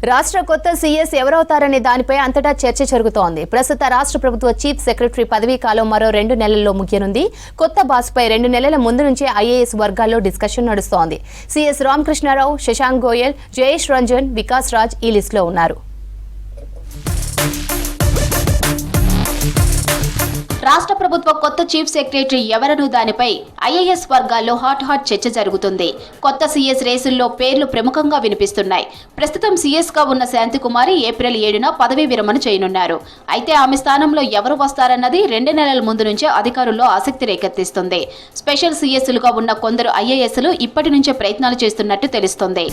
రాష్ట్ర కొత్త సీఎస్ ఎవరవుతారనే దానిపై అంతటా చర్చ జరుగుతోంది. ప్రస్తుత రాష్ట్ర ప్రభుత్వ చీఫ్ సెక్రటరీ పదవీ కాలం మరో 2 నెలల్లో ముగియనుంది. కొత్త బాస్పై 2 నెలల ముందు నుంచే ఐఏఎస్ వర్గాల్లో డిస్కషన్ నడుస్తోంది. సీఎస్ రామకృష్ణారావు, శశాంక్ గోయల్, జయేష్ రంజన్, వికాస్ రాజ్ ఈ లిస్టులో ఉన్నారు. రాష్ట్ర ప్రభుత్వ కొత్త చీఫ్ సెక్రటరీ ఎవరను దానిపై ఐఏఎస్ వర్గాల్లో హాట్ చర్చ జరుగుతుంది. కొత్త సీఎస్ రేసుల్లో పేర్లు ప్రముఖంగా వినిపిస్తున్నాయి. ప్రస్తుతం సీఎస్ గా ఉన్న శాంతికుమారి ఏప్రిల్ 7న పదవీ విరమణ చేయనున్నారు. అయితే ఆమె స్థానంలో ఎవరు వస్తారన్నది 2 నెలల ముందు నుంచే అధికారుల్లో ఆసక్తి రేకెత్తిస్తుంది. స్పెషల్ సీఎస్లుగా ఉన్న కొందరు ఐఏఎస్లు ఇప్పటి నుంచే ప్రయత్నాలు చేస్తున్నట్టు తెలుస్తోంది.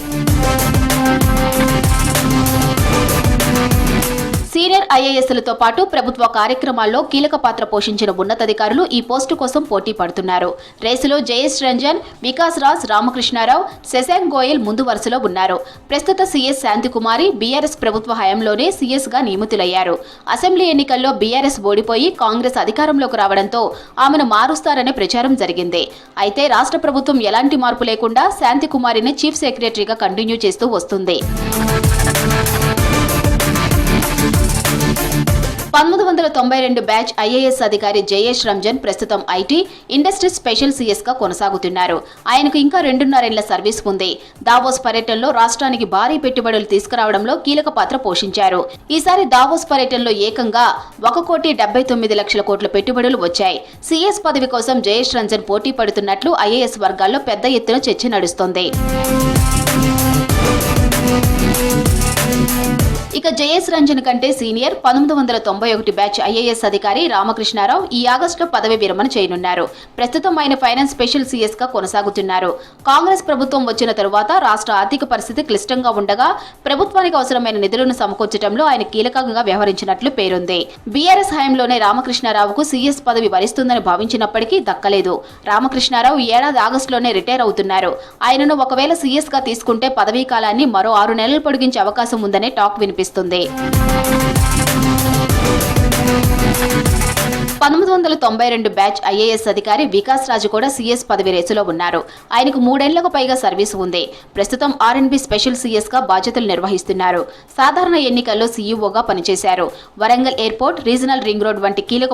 సీనియర్ ఐఏఎస్లతో పాటు ప్రభుత్వ కార్యక్రమాల్లో కీలక పాత్ర పోషించిన ఉన్నతాధికారులు ఈ పోస్టు కోసం పోటీ పడుతున్నారు. రేసులో జయేష్ రంజన్, వికాస్ రాజ్, రామకృష్ణారావు, శశాంక్ గోయల్ ముందు వరుసలో ఉన్నారు. ప్రస్తుత సీఎస్ శాంతికుమారి బీఆర్ఎస్ ప్రభుత్వ హయాంలోనే సీఎస్ గా నియమితులయ్యారు. అసెంబ్లీ ఎన్నికల్లో బీఆర్ఎస్ ఓడిపోయి కాంగ్రెస్ అధికారంలోకి రావడంతో ఆమెను మారుస్తారనే ప్రచారం జరిగింది. అయితే రాష్ట్ర ప్రభుత్వం ఎలాంటి మార్పు లేకుండా శాంతికుమారిని చీఫ్ సెక్రటరీగా కంటిన్యూ చేస్తూ వస్తుంది. 1992 బ్యాచ్ ఐఏఎస్ అధికారి జయేష్ రంజన్ ప్రస్తుతం ఐటీ, ఇండస్ట్రీ స్పెషల్ సీఎస్ గా కొనసాగుతున్నారు. ఆయనకు ఇంకా 2.5 ఏళ్ల సర్వీస్ ఉంది. దావోస్ పర్యటనలో రాష్ట్రానికి భారీ పెట్టుబడులు తీసుకురావడంలో కీలక పాత్ర పోషించారు. ఈసారి దావోస్ పర్యటనలో ఏకంగా 1,79,00,000 కోట్ల పెట్టుబడులు వచ్చాయి. సీఎస్ పదవి కోసం జయేష్ రంజన్ పోటీ పడుతున్నట్లు ఐఏఎస్ వర్గాల్లో పెద్ద ఎత్తున చర్చ నడుస్తోంది. ఇక జయేష్ రంజన్ కంటే సీనియర్ 1991 బ్యాచ్ ఐఏఎస్ అధికారి రామకృష్ణారావు ఈ ఆగస్టులో పదవి విరమణ చేయనున్నారు. ప్రస్తుతం ఆయన ఫైనాన్స్ స్పెషల్ సీఎస్ గా కొనసాగుతున్నారు. కాంగ్రెస్ ప్రభుత్వం వచ్చిన తరువాత రాష్ట్ర ఆర్థిక పరిస్థితి క్లిష్టంగా ఉండగా ప్రభుత్వానికి అవసరమైన నిధులను సమకూర్చడంలో ఆయన కీలకంగా వ్యవహరించినట్లు పేరుంది. బీఆర్ఎస్ హయాంలోనే రామకృష్ణారావుకు సీఎస్ పదవి వరిస్తుందని భావించినప్పటికీ దక్కలేదు. రామకృష్ణారావు ఈ ఏడాది ఆగస్టులోనే రిటైర్ అవుతున్నారు. ఆయనను ఒకవేళ సీఎస్ గా తీసుకుంటే పదవీ కాలాన్ని మరో 6 నెలలు పొడిగించే అవకాశం ఉందనే టాక్ వినిపిస్తుంది. 1992 బ్యాచ్ ఐఏఎస్ అధికారి వికాస్ రాజ్ కూడా సీఎస్ పదవి రేసులో ఉన్నారు. ఆయనకు 3 ఏళ్లకు పైగా సర్వీస్ ఉంది. ప్రస్తుతం ఆర్ఎండ్బి స్పెషల్ సీఎస్ గా బాధ్యతలు నిర్వహిస్తున్నారు. సాధారణ ఎన్నికల్లో సీఈఓగా పనిచేశారు. Warangal airport, regional ring road వంటి కీలక